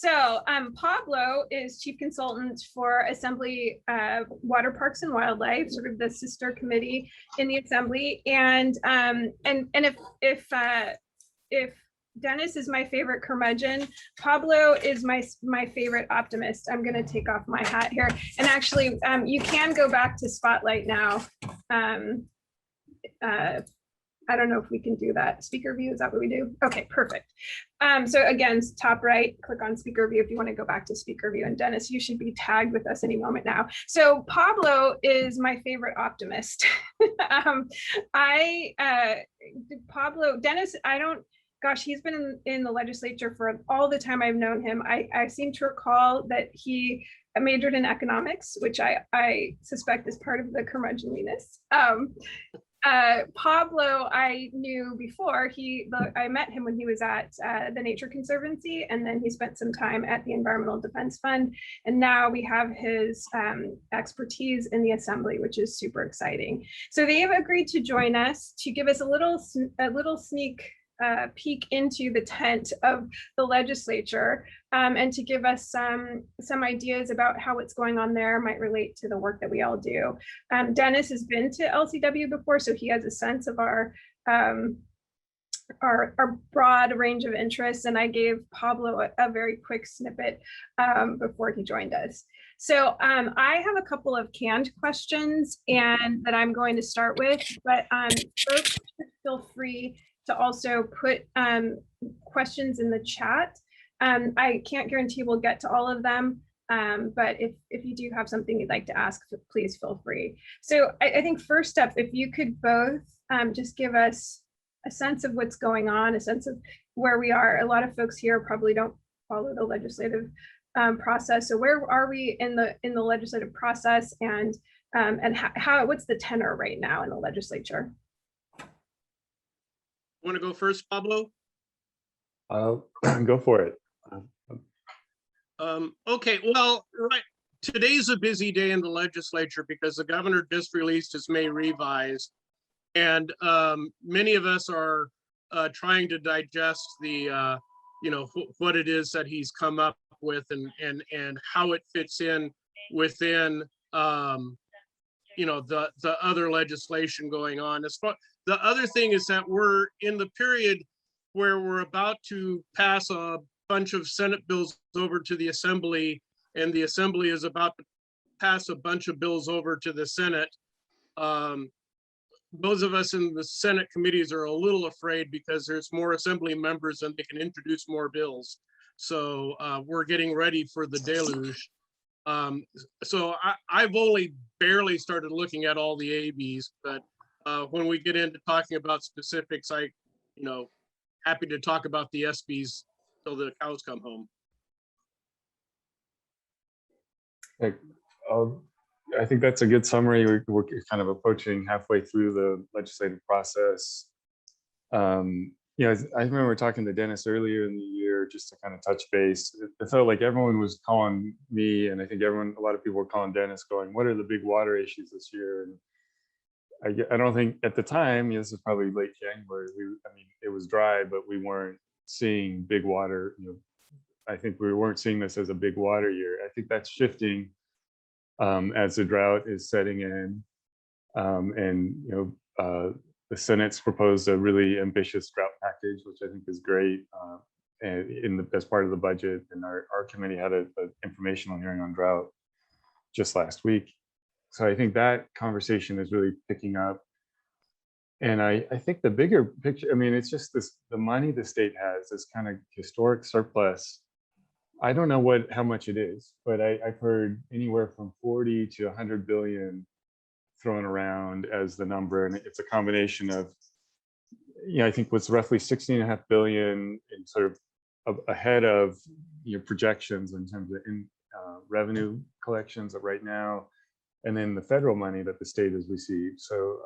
So Pablo is chief consultant for Assembly Water Parks and Wildlife, sort of the sister committee in the Assembly. And if Dennis is my favorite curmudgeon, Pablo is my favorite optimist. I'm going to take off my hat here. And actually, you can go back to Spotlight now. I don't know if we can do that. Speaker view, is that what we do? Okay, perfect. So again, top right, click on speaker view if you want to go back to speaker view. And Dennis, you should be tagged with us any moment now. So Pablo is my favorite optimist. Dennis, gosh, he's been in the legislature for all the time I've known him. I seem to recall that he majored in economics, which I suspect is part of the curmudgeonliness. Pablo, I knew before. I met him when he was at the Nature Conservancy, and then he spent some time at the Environmental Defense Fund. And now we have his expertise in the Assembly, which is super exciting. So they have agreed to join us to give us a little sneak peek into the tent of the legislature, and to give us some ideas about how what's going on there might relate to the work that we all do. Dennis has been to LCW before, so he has a sense of our broad range of interests, and I gave Pablo a very quick snippet before he joined us. So I have a couple of canned questions and that I'm going to start with, but folks feel free to also put questions in the chat. I can't guarantee we'll get to all of them, but if you do have something you'd like to ask, please feel free. So I think first up, if you could both just give us a sense of what's going on, a sense of where we are. A lot of folks here probably don't follow the legislative process. So where are we in the legislative process, and what's the tenor right now in the legislature? Want to go first, Pablo? Go for it. Okay, well, right. Today's a busy day in the legislature because the governor just released his May revise, and many of us are trying to digest the, what it is that he's come up with and how it fits in within, the other legislation going on. The other thing is that we're in the period where we're about to pass a bunch of Senate bills over to the Assembly, and the Assembly is about to pass a bunch of bills over to the Senate. Those of us in the Senate committees are a little afraid because there's more Assembly members and they can introduce more bills. So we're getting ready for the deluge. So I've only barely started looking at all the ABs, but when we get into talking about specifics, happy to talk about the SBs till the cows come home. I think that's a good summary. We're kind of approaching halfway through the legislative process. I remember talking to Dennis earlier in the year just to kind of touch base. It felt like everyone was calling me, and I think a lot of people were calling Dennis going, what are the big water issues this year? And I don't think at the time, this is probably late January, it was dry, but we weren't seeing big water. I think we weren't seeing this as a big water year. I think that's shifting as the drought is setting in. The Senate's proposed a really ambitious drought package, which I think is great, as part of the budget. And our committee had an informational hearing on drought just last week. So I think that conversation is really picking up. And I think the bigger picture, it's just the money the state has, this kind of historic surplus. I don't know how much it is, but I've heard anywhere from 40 to 100 billion thrown around as the number. And it's a combination of, I think what's roughly 16.5 billion in sort of ahead of projections in terms of revenue collections right now, and then the federal money that the state has received. So,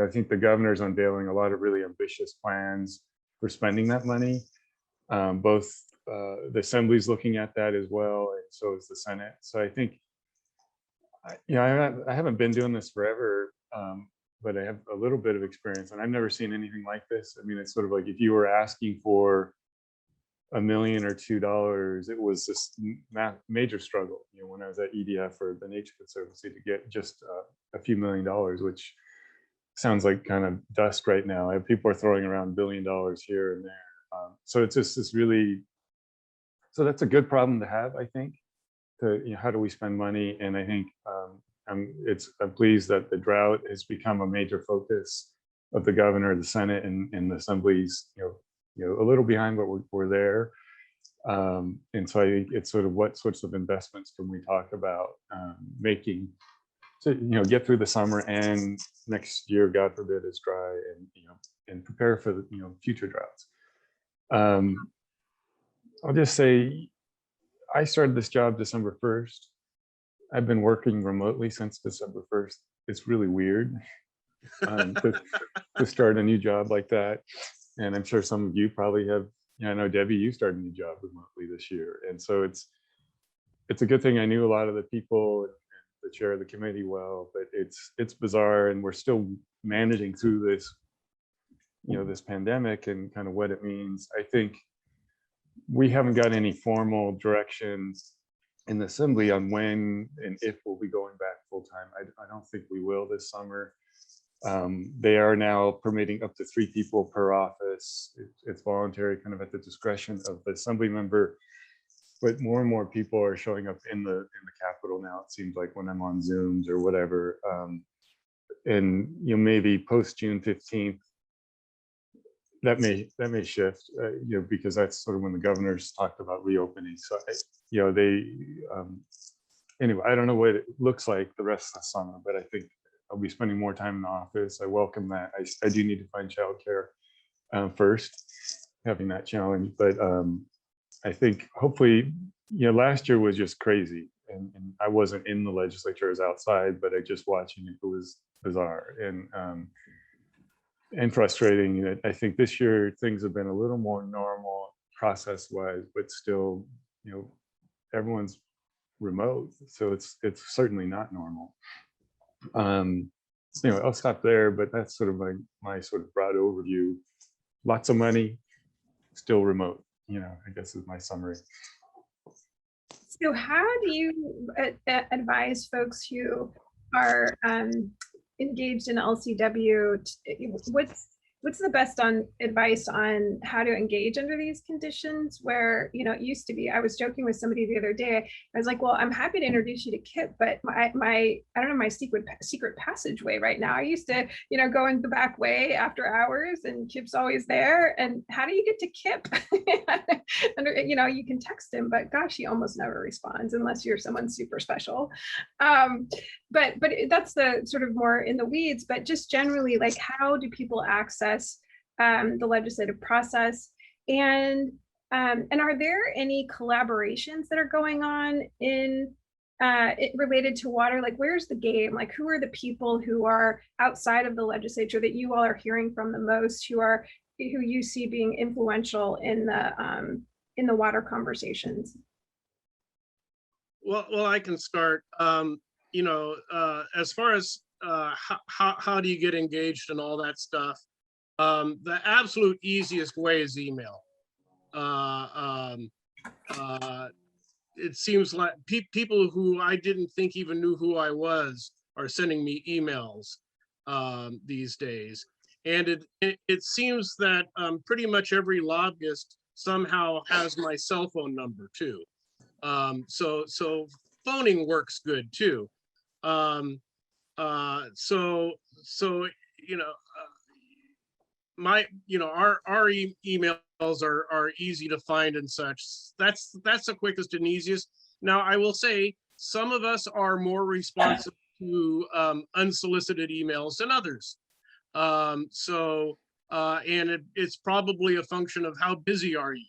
I think the governor's unveiling a lot of really ambitious plans for spending that money. Both the Assembly's looking at that as well, and so is the Senate. So I think, I haven't been doing this forever, but I have a little bit of experience, and I've never seen anything like this. It's sort of like if you were asking for $1 or $2 million, it was this major struggle. You know, when I was at EDF or the Nature Conservancy, to get just a few $1 million, which sounds like kind of dust right now. People are throwing around $1 billion here and there. So it's just this really, so that's a good problem to have, I think. To, you know, how do we spend money? And I think I'm pleased that the drought has become a major focus of the governor, the Senate, and the Assembly's, you know, a little behind, but we're there. And so I think it's sort of what sorts of investments can we talk about making to, you know, get through the summer and next year, God forbid, is dry, and, you know, and prepare for the, you know, future droughts. I'll just say, I started this job December 1st. I've been working remotely since December 1st. It's really weird to start a new job like that. And I'm sure some of you probably have, you know, I know Debbie, you started a new job remotely this year. And so it's a good thing I knew a lot of the people, the chair of the committee well, but it's bizarre, and we're still managing through this, you know, this pandemic and kind of what it means. I think we haven't got any formal directions in the Assembly on when and if we'll be going back full time. I don't think we will this summer. They are now permitting up to 3 people per office. It's voluntary, kind of at the discretion of the Assembly member. But more and more people are showing up in the Capitol now. It seems like when I'm on Zooms or whatever, and you know, maybe post June 15th, that may shift, you know, because that's sort of when the governor's talked about reopening. So, you know, they anyway, I don't know what it looks like the rest of the summer, but I think I'll be spending more time in the office. I welcome that. I do need to find childcare first, having that challenge, but I think hopefully, you know, last year was just crazy, and I wasn't in the legislature, I was outside, but I just watching it was bizarre and frustrating. I think this year things have been a little more normal process-wise, but still, you know, everyone's remote, so it's certainly not normal. Anyway, I'll stop there, but that's sort of my sort of broad overview. Lots of money, still remote, you know, I guess is my summary. So how do you advise folks who are engaged in LCW? What's the best advice on how to engage under these conditions, where, you know, it used to be, I was joking with somebody the other day, I was like, well, I'm happy to introduce you to Kip, but my I don't know, my secret passageway right now, I used to, you know, go in the back way after hours, and Kip's always there. And how do you get to Kip? And, you know, you can text him, but gosh, he almost never responds unless you're someone super special. But that's the sort of more in the weeds, but just generally, like, how do people access the legislative process? And are there any collaborations that are going on in related to water? Like, where's the game? Like, who are the people who are outside of the legislature that you all are hearing from the most, who you see being influential in the water conversations? Well, I can start. You know, as far as how do you get engaged and all that stuff, the absolute easiest way is email. It seems like people who I didn't think even knew who I was are sending me emails these days. And it seems that pretty much every lobbyist somehow has my cell phone number too. So phoning works good too. So you know, our emails are easy to find and such. That's the quickest and easiest. Now, I will say some of us are more responsive to unsolicited emails than others. And it's probably a function of how busy are you.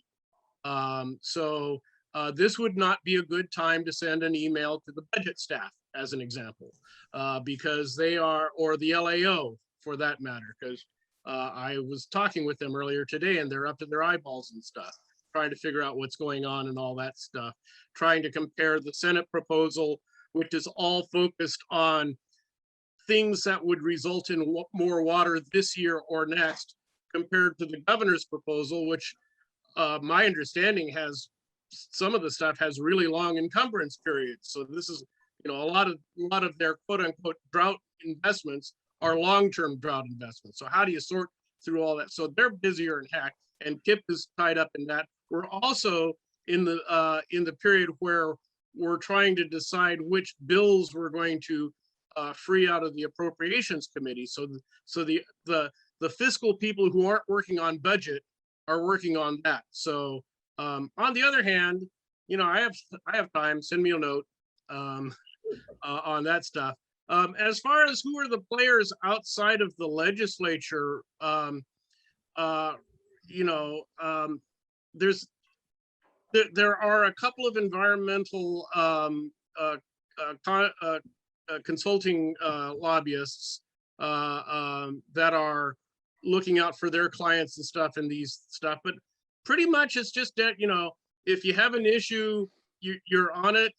This would not be a good time to send an email to the budget staff, as an example, because they are, or the LAO for that matter, because I was talking with them earlier today and they're up to their eyeballs and stuff, trying to figure out what's going on and all that stuff, trying to compare the Senate proposal, which is all focused on things that would result in more water this year or next, compared to the governor's proposal, which my understanding has some of the stuff has really long encumbrance periods. So this is, a lot of their quote unquote drought investments are long-term drought investments. So how do you sort through all that? So they're busier than heck, and KIP is tied up in that. We're also in the period where we're trying to decide which bills we're going to free out of the appropriations committee. So the fiscal people who aren't working on budget are working on that. So on the other hand, I have time. Send me a note on that stuff. As far as who are the players outside of the legislature, there are a couple of environmental consulting lobbyists that are looking out for their clients and stuff and these stuff, but pretty much it's just that, if you have an issue, you're on it.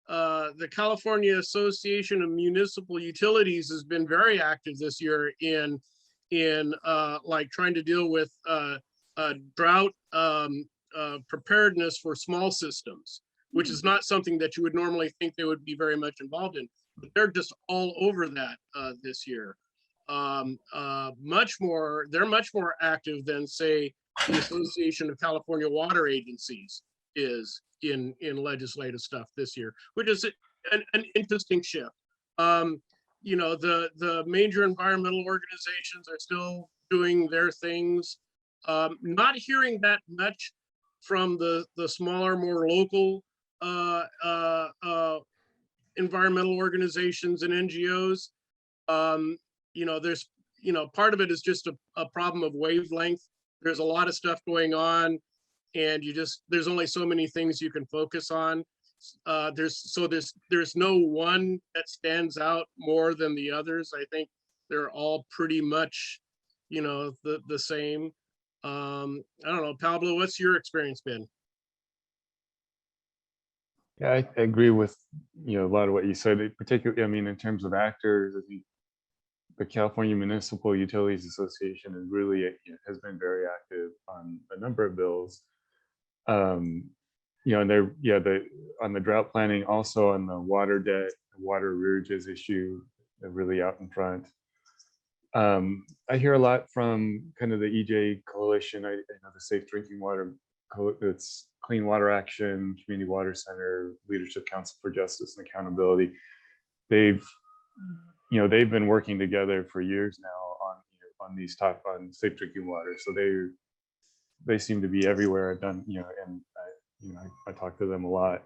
The California Association of Municipal Utilities has been very active this year in like trying to deal with drought preparedness for small systems, which is not something that you would normally think they would be very much involved in, but they're just all over that this year. They're much more active than, say, the Association of California Water Agencies is in legislative stuff this year, which is an interesting shift. The major environmental organizations are still doing their things. Not hearing that much from the smaller, more local environmental organizations and NGOs. There's, part of it is just a problem of wavelength. There's a lot of stuff going on, and there's only so many things you can focus on. There's no one that stands out more than the others. I think they're all pretty much, the same. I don't know, Pablo, what's your experience been? Yeah, I agree with a lot of what you said. Particularly, I mean, in terms of actors, I think the California Municipal Utilities Association is really has been very active on a number of bills. And they're on the drought planning, also on the water debt, water arrearages issue, they're really out in front. I hear a lot from kind of the EJ coalition. I know the Safe Drinking Water, it's Clean Water Action, Community Water Center, Leadership Council for Justice and Accountability. They've been working together for years now on these on safe drinking water. So they seem to be everywhere. I've done, and I talk to them a lot.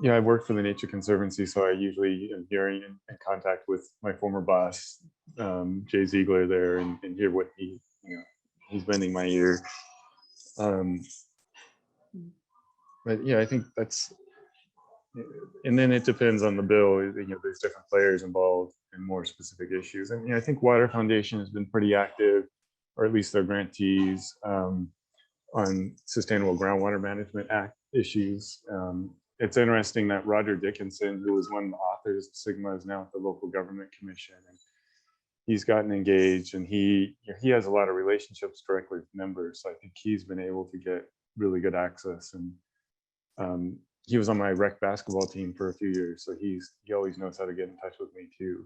I work for the Nature Conservancy, so I usually am hearing in contact with my former boss, Jay Ziegler there, and hear what he's bending my ear. But yeah, I think that's, and then it depends on the bill. There's different players involved in more specific issues. And I think Water Foundation has been pretty active, or at least their grantees, on Sustainable Groundwater Management Act issues. It's interesting that Roger Dickinson, who was one of the authors of Sigma, is now at the Local Government Commission, and he's gotten engaged, and he has a lot of relationships directly with members. So I think he's been able to get really good access, and he was on my rec basketball team for a few years, so he always knows how to get in touch with me too.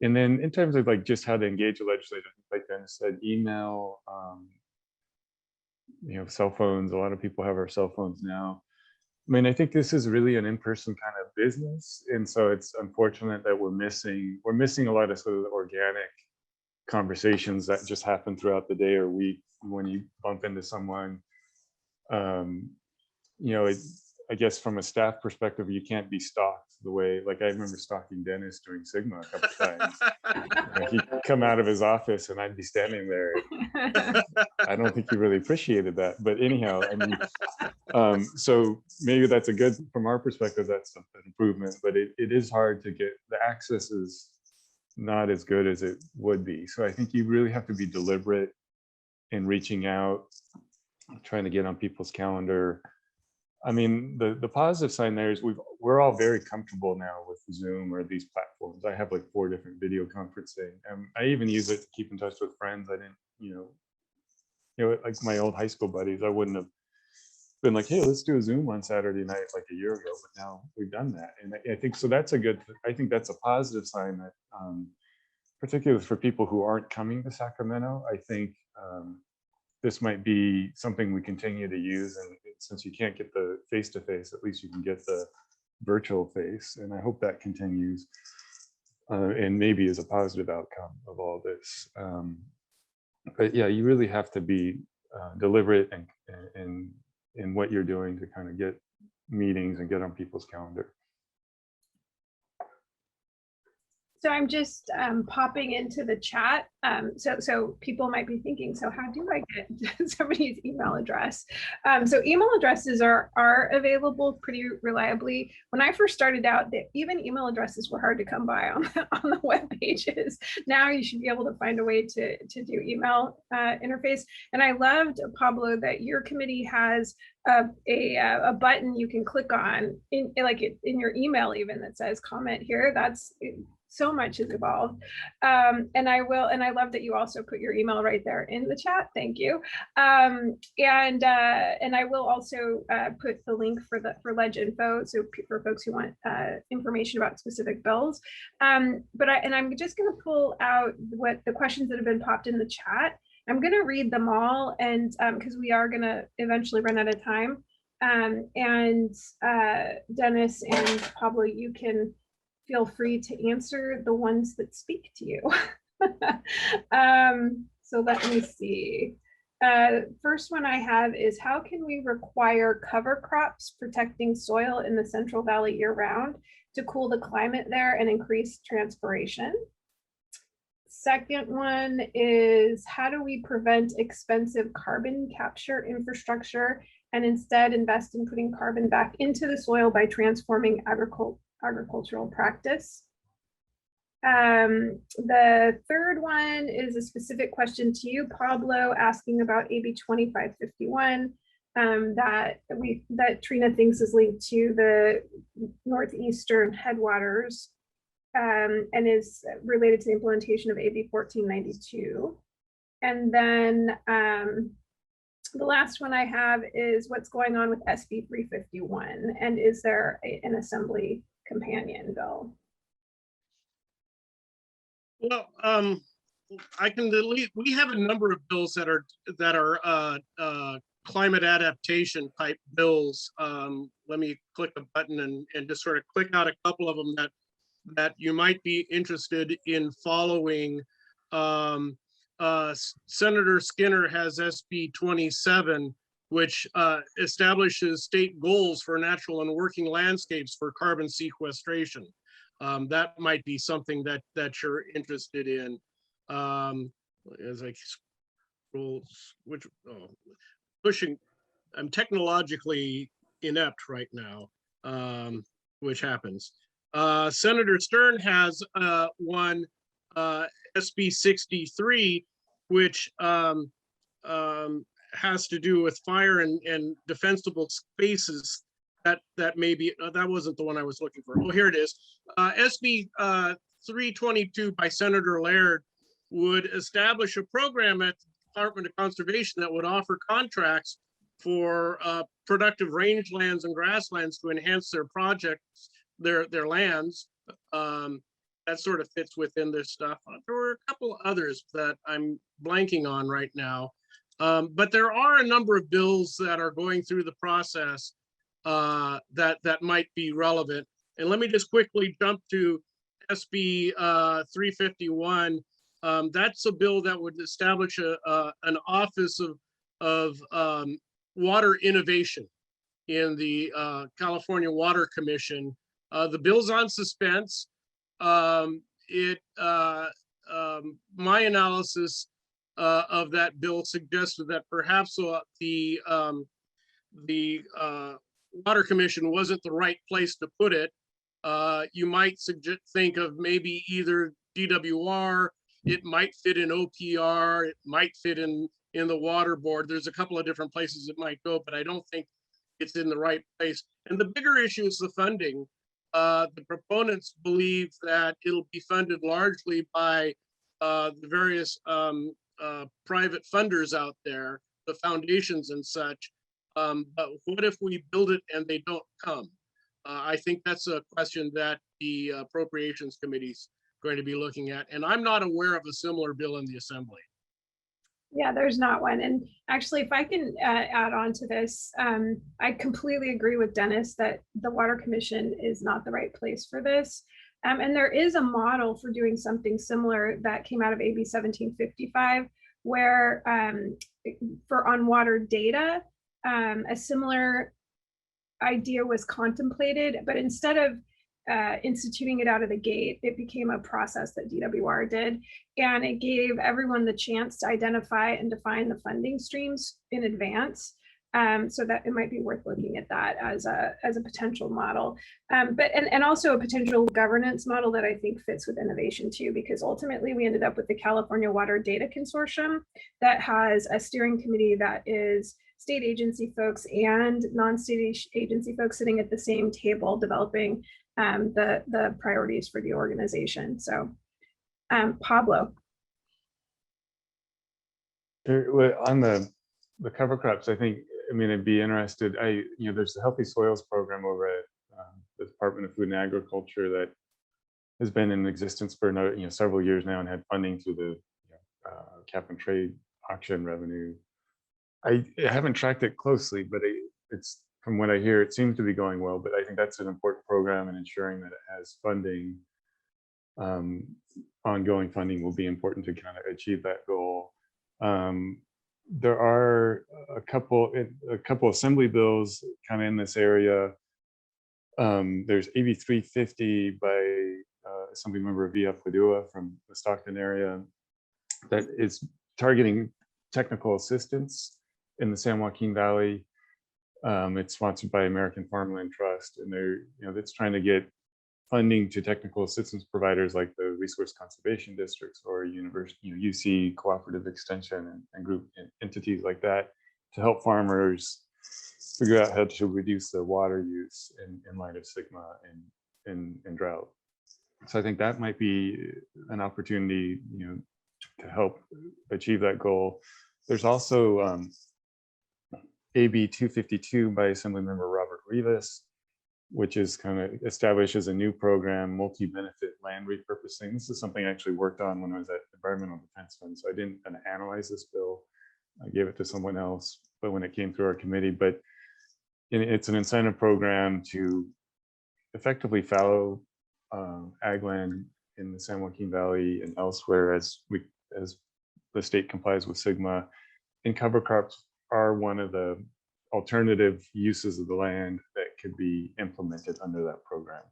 And then in terms of like just how to engage a legislator, like Dennis said, email, cell phones. A lot of people have our cell phones now. I mean, I think this is really an in-person kind of business, and so it's unfortunate that we're missing a lot of sort of the organic conversations that just happen throughout the day or week when you bump into someone. I guess from a staff perspective, you can't be stalked the way, like I remember stalking Dennis during Sigma a couple times. He'd come out of his office and I'd be standing there. I don't think he really appreciated that, but anyhow, I mean, so maybe that's from our perspective, that's an improvement, but it is hard to get, the access is not as good as it would be. So I think you really have to be deliberate in reaching out, trying to get on people's calendar. I mean, the positive sign there is we're all very comfortable now with Zoom or these platforms. I have like 4 different video conferencing, and I even use it to keep in touch with friends. I didn't, like my old high school buddies, I wouldn't have been like, hey, let's do a Zoom on Saturday night like a year ago, but now we've done that. And I think so that's I think that's a positive sign that, particularly for people who aren't coming to Sacramento, I think this might be something we continue to use. And since you can't get the face-to-face, at least you can get the virtual face. And I hope that continues and maybe is a positive outcome of all this. But yeah, you really have to be deliberate and in what you're doing to kind of get meetings and get on people's calendar. So I'm just popping into the chat. So people might be thinking, so how do I get somebody's email address? So email addresses are available pretty reliably. When I first started out, even email addresses were hard to come by on the web pages. Now you should be able to find a way to do email interface. And I loved, Pablo, that your committee has a button you can click on in your email even that says comment here. That's so much has evolved. And I love that you also put your email right there in the chat. Thank you. And I will also put the link for Ledge Info, so for folks who want information about specific bills. But I'm just going to pull out what the questions that have been popped in the chat. I'm going to read them all, and because we are going to eventually run out of time. Dennis and Pablo, you can feel free to answer the ones that speak to you. So let me see. First one I have is, how can we require cover crops protecting soil in the Central Valley year-round to cool the climate there and increase transpiration? Second one is, how do we prevent expensive carbon capture infrastructure and instead invest in putting carbon back into the soil by transforming agricultural practice? The third one is a specific question to you, Pablo, asking about AB 2551 that Trina thinks is linked to the northeastern headwaters and is related to the implementation of AB 1492. And then the last one I have is what's going on with SB 351, and is there an assembly companion bill? Well, I can delete. We have a number of bills that are climate adaptation type bills. Let me click a button and just sort of click out a couple of them that you might be interested in following. Senator Skinner has SB 27, which establishes state goals for natural and working landscapes for carbon sequestration. That might be something that you're interested in. As I scroll, pushing, I'm technologically inept right now, which happens. Senator Stern has one, SB 63, which has to do with fire and defensible spaces. That may be, that wasn't the one I was looking for. Oh, here it is. SB 322 by Senator Laird would establish a program at the Department of Conservation that would offer contracts for productive rangelands and grasslands to enhance their projects, their lands. That sort of fits within this stuff. There were a couple others that I'm blanking on right now. But there are a number of bills that are going through the process that might be relevant. And let me just quickly jump to SB 351. That's a bill that would establish an office of water innovation in the California Water Commission. The bill's on suspense. My analysis of that bill suggested that perhaps the Water Commission wasn't the right place to put it. You might think of maybe either DWR, it might fit in OPR, it might fit in the Water Board. There's a couple of different places it might go, but I don't think it's in the right place. And the bigger issue is the funding. The proponents believe that it'll be funded largely by the various private funders out there, the foundations and such. But what if we build it and they don't come? I think that's a question that the Appropriations Committee is going to be looking at. And I'm not aware of a similar bill in the Assembly. Yeah, there's not one. And actually, if I can add on to this, I completely agree with Dennis that the Water Commission is not the right place for this. And there is a model for doing something similar that came out of AB 1755, where for on water data, a similar idea was contemplated, but instead of instituting it out of the gate, it became a process that DWR did, and it gave everyone the chance to identify and define the funding streams in advance. So that it might be worth looking at that as a potential model, but also a potential governance model that I think fits with innovation too, because ultimately we ended up with the California Water Data Consortium that has a steering committee that is state agency folks and non-state agency folks sitting at the same table developing the priorities for the organization. So Pablo. On the cover crops, I think, I mean, I'd be interested. There's a Healthy Soils program over at the Department of Food and Agriculture that has been in existence for several years now and had funding through the cap and trade auction revenue. I haven't tracked it closely, but it's from what I hear, it seems to be going well. But I think that's an important program, and ensuring that it has funding, ongoing funding, will be important to kind of achieve that goal. There are a couple assembly bills kind of in this area. There's AB 350 by Assembly Member Villa Padua from the Stockton area that is targeting technical assistance in the San Joaquin Valley. It's sponsored by American Farmland Trust, and it's trying to get funding to technical assistance providers like the resource conservation districts or university, UC cooperative extension and group entities like that, to help farmers figure out how to reduce the water use in light of sigma and drought. So I think that might be an opportunity, to help achieve that goal. There's also AB 252 by Assemblymember Robert Rivas, which is kind of establishes a new program, multi-benefit land repurposing. This is something I actually worked on when I was at Environmental Defense Fund, so I didn't kind of analyze this bill. I gave it to someone else, but when it came through our committee, but it's an incentive program to effectively fallow ag land in the San Joaquin Valley and elsewhere as the state complies with sigma. And cover crops are one of the alternative uses of the land that could be implemented under that program.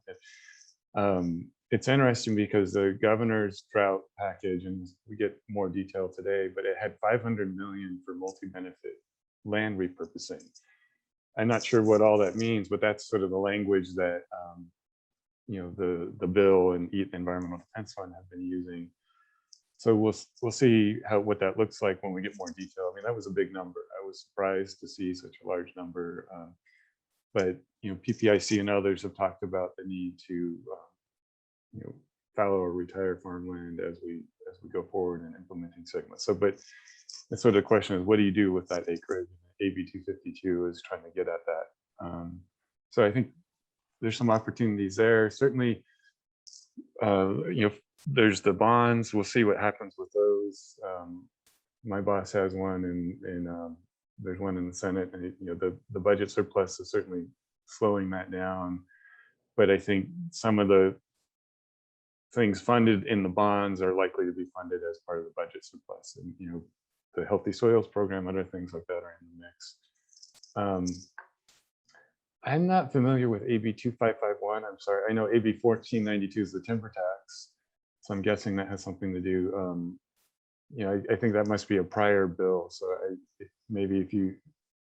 It's interesting because the governor's drought package, and we get more detail today, but it had $500 million for multi-benefit land repurposing. I'm not sure what all that means, but that's sort of the language that the bill and the Environmental Defense Fund have been using. So we'll see what that looks like when we get more detail. I mean, that was a big number. I was surprised to see such a large number. But PPIC and others have talked about the need to fallow or retire farmland as we go forward in implementing sigma. So, but the sort of question is, what do you do with that acreage? AB 252 is trying to get at that. So I think there's some opportunities there. Certainly, there's the bonds. We'll see what happens with those. My boss has one, and there's one in the Senate, and the budget surplus is certainly slowing that down. But I think some of the things funded in the bonds are likely to be funded as part of the budget surplus, and the Healthy Soils program, other things like that are in the mix. I'm not familiar with AB 2551. I'm sorry. I know AB 1492 is the timber tax, so I'm guessing that has something to do. I think that must be a prior bill. So maybe if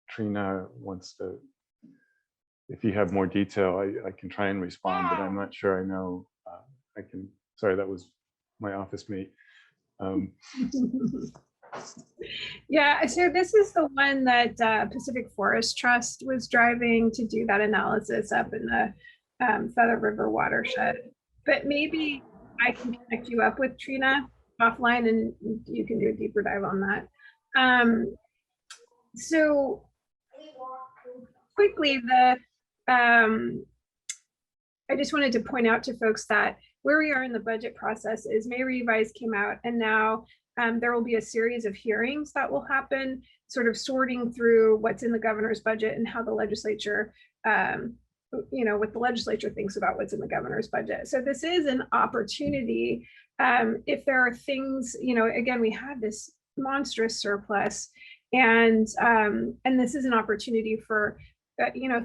Trina wants to, if you have more detail, I can try and respond, but I'm not sure I know. Sorry, that was my office mate. Yeah, so this is the one that Pacific Forest Trust was driving to do that analysis up in the Feather River watershed. But maybe I can connect you up with Trina offline and you can do a deeper dive on that. So quickly, I just wanted to point out to folks that where we are in the budget process is May Revise came out, and now there will be a series of hearings that will happen, sort of sorting through what's in the governor's budget and how the legislature, what the legislature thinks about what's in the governor's budget. So this is an opportunity. If there are things, again, we had this monstrous surplus, and this is an opportunity for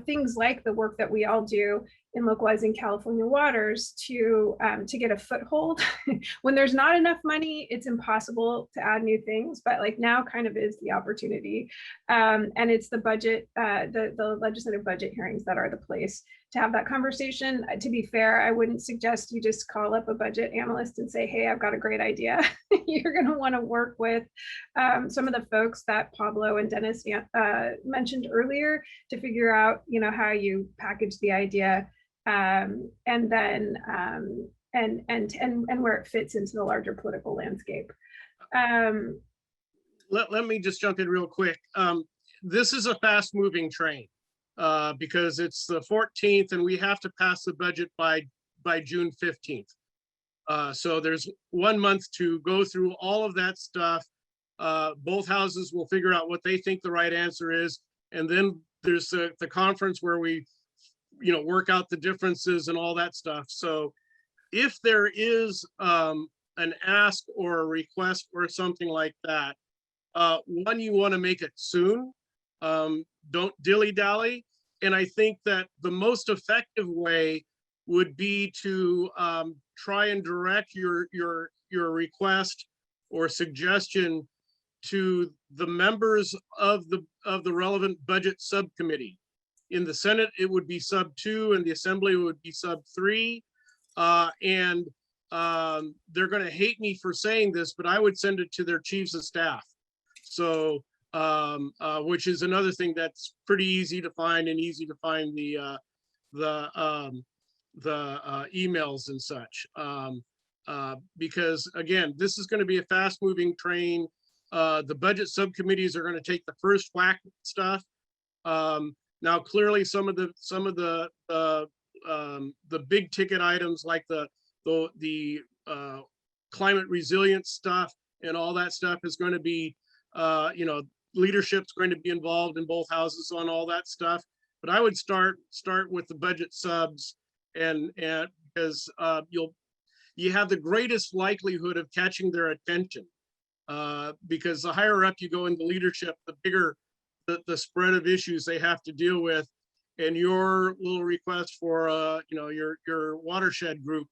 things like the work that we all do in localizing California waters to get a foothold. When there's not enough money, it's impossible to add new things, but like now kind of is the opportunity. And it's the budget, the legislative budget hearings that are the place to have that conversation. To be fair, I wouldn't suggest you just call up a budget analyst and say, hey, I've got a great idea. You're going to want to work with some of the folks that Pablo and Dennis mentioned earlier to figure out, how you package the idea and then and where it fits into the larger political landscape. Let me just jump in real quick. This is a fast moving train because it's the 14th and we have to pass the budget by June 15th. So there's 1 month to go through all of that stuff. Both houses will figure out what they think the right answer is. And then there's the conference where we, work out the differences and all that stuff. So if there is an ask or a request or something like that, one, you want to make it soon. Don't dilly-dally. And I think that the most effective way would be to try and direct your request or suggestion to the members of the relevant budget subcommittee. In the Senate, it would be sub 2, and the Assembly would be sub 3. And they're going to hate me for saying this, but I would send it to their chiefs of staff. So, which is another thing that's pretty easy to find, and easy to find the emails and such. Because again, this is going to be a fast-moving train. The budget subcommittees are going to take the first whack at stuff. Now, clearly, some of the big ticket items like the climate resilience stuff and all that stuff is going to be, leadership's going to be involved in both houses on all that stuff. But I would start with the budget subs, and because you have the greatest likelihood of catching their attention, because the higher up you go in the leadership, the bigger the spread of issues they have to deal with. And your little request for your watershed group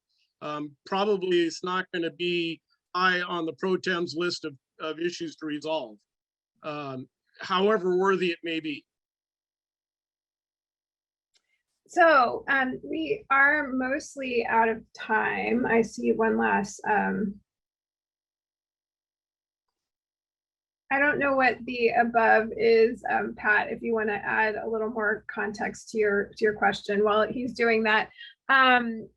probably is not going to be high on the pro tem's list of issues to resolve, however worthy it may be. So we are mostly out of time. I see one last I don't know what the above is, Pat, if you want to add a little more context to your question while he's doing that. So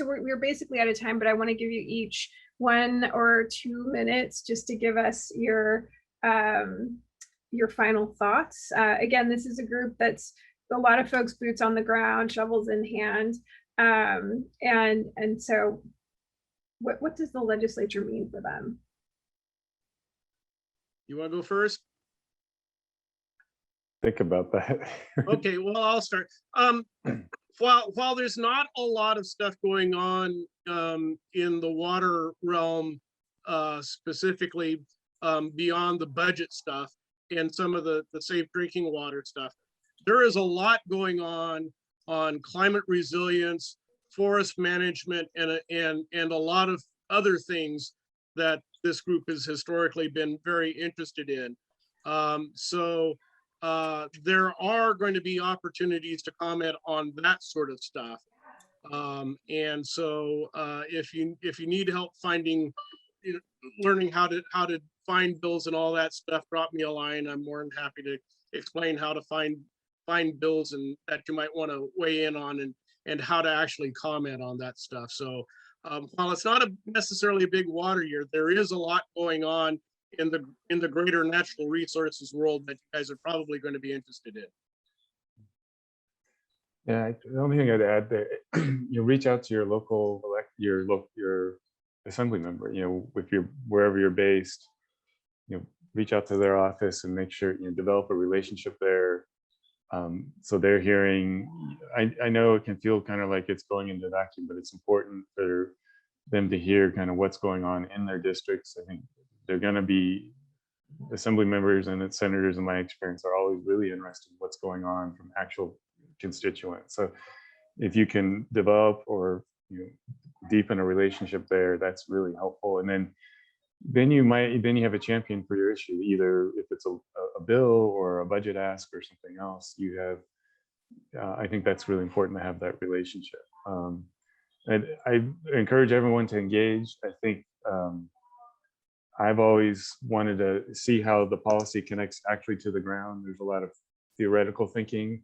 we're basically out of time, but I want to give you each 1 or 2 minutes just to give us your final thoughts. Again, this is a group that's a lot of folks boots on the ground, shovels in hand. And so what does the legislature mean for them? You want to go first? Think about that. Okay, well, I'll start. While there's not a lot of stuff going on in the water realm, specifically beyond the budget stuff and some of the safe drinking water stuff, there is a lot going on climate resilience, forest management, and a lot of other things that this group has historically been very interested in. So there are going to be opportunities to comment on that sort of stuff. And so if you need help finding you know, learning how to find bills and all that stuff, drop me a line. I'm more than happy to explain how to find bills and that you might want to weigh in on, and how to actually comment on that stuff. So while it's not necessarily a big water year, there is a lot going on in the greater natural resources world that you guys are probably going to be interested in. Yeah, the only thing I'd add there, you reach out to your local your assembly member. If you're wherever you're based, reach out to their office and make sure develop a relationship there. So they're hearing. I know it can feel kind of like it's going into a vacuum, but it's important for them to hear kind of what's going on in their districts. I think they're going to be assembly members and senators, in my experience, are always really interested in what's going on from actual constituents. So if you can develop or deepen a relationship there, that's really helpful. And then you have a champion for your issue, either if it's a bill or a budget ask or something else. You have I think that's really important to have that relationship. And I encourage everyone to engage. I think I've always wanted to see how the policy connects actually to the ground. There's a lot of theoretical thinking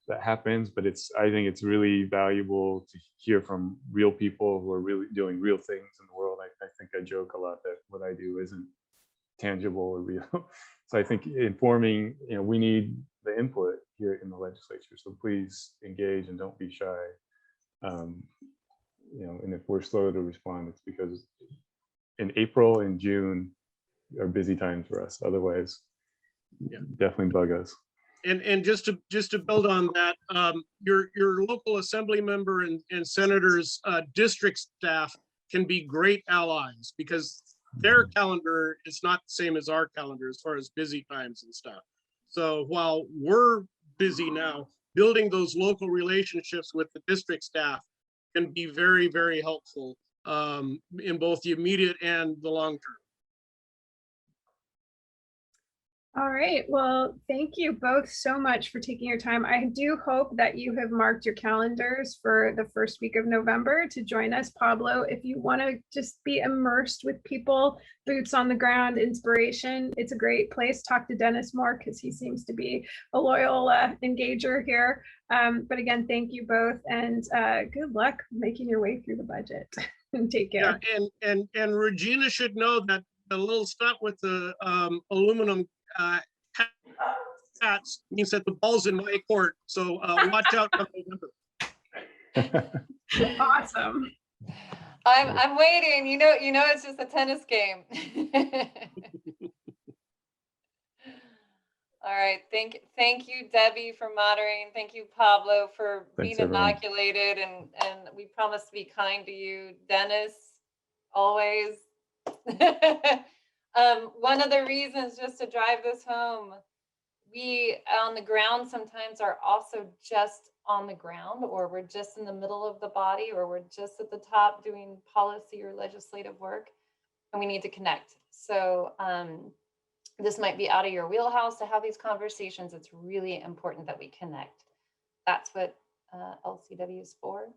that happens, but I think it's really valuable to hear from real people who are really doing real things in the world. I think I joke a lot that what I do isn't tangible or real. So I think informing, we need the input here in the legislature. So please engage and don't be shy. And if we're slow to respond, it's because in April and June are busy times for us. Otherwise, definitely bug us. And just to build on that, your local assembly member and senators district staff can be great allies, because their calendar is not the same as our calendar as far as busy times and stuff. So while we're busy now, building those local relationships with the district staff can be very, very helpful in both the immediate and the long term. All right, well, thank you both so much for taking your time. I do hope that you have marked your calendars for the first week of November to join us. Pablo, if you want to just be immersed with people, boots on the ground, inspiration, it's a great place. Talk to Dennis more, because he seems to be a loyal engager here. But again, thank you both, and good luck making your way through the budget. And take care. Yeah, and Regina should know that the little stunt with the aluminum hats means that the ball's in my court. So watch out for November. Awesome. I'm waiting. You know, it's just a tennis game. All right. Thank you, Debbie, for moderating. Thank you, Pablo, for being inoculated, and we promise to be kind to you. Dennis, always. One of the reasons, just to drive this home, we on the ground sometimes are also just on the ground, or we're just in the middle of the body, or we're just at the top doing policy or legislative work, and we need to connect. So this might be out of your wheelhouse to have these conversations. It's really important that we connect. That's what LCW is for.